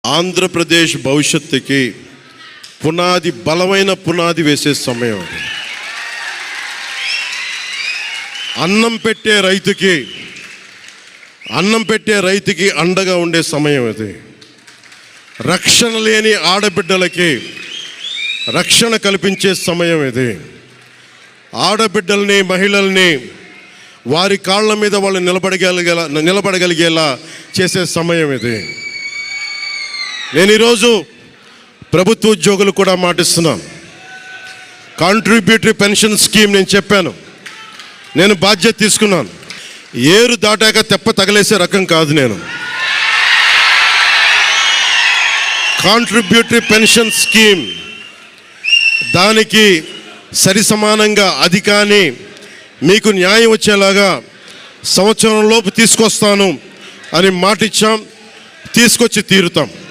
ఆంధ్రప్రదేశ్ భవిష్యత్తుకి పునాది, బలమైన పునాది వేసే సమయం అది. అన్నం పెట్టే రైతుకి అండగా ఉండే సమయం అది. రక్షణ లేని ఆడబిడ్డలకి రక్షణ కల్పించే సమయం ఇది. ఆడబిడ్డల్ని, మహిళల్ని వారి కాళ్ళ మీద వాళ్ళు నిలబడగలిగేలా చేసే సమయం ఇది. నేను ఈరోజు ప్రభుత్వ ఉద్యోగులు కూడా మాటిస్తున్నాను. కాంట్రిబ్యూటరీ పెన్షన్ స్కీమ్ నేను చెప్పాను, నేను బాధ్యత తీసుకున్నాను. ఏరు దాటాక తెప్ప తగలేసే రకం కాదు నేను. కాంట్రిబ్యూటరీ పెన్షన్ స్కీమ్ దానికి సరి సమానంగా అది కానీ మీకు న్యాయం వచ్చేలాగా సంవత్సరం లోపు తీసుకొస్తాను అని మాటిచ్చాం, తీసుకొచ్చి తీరుతాం.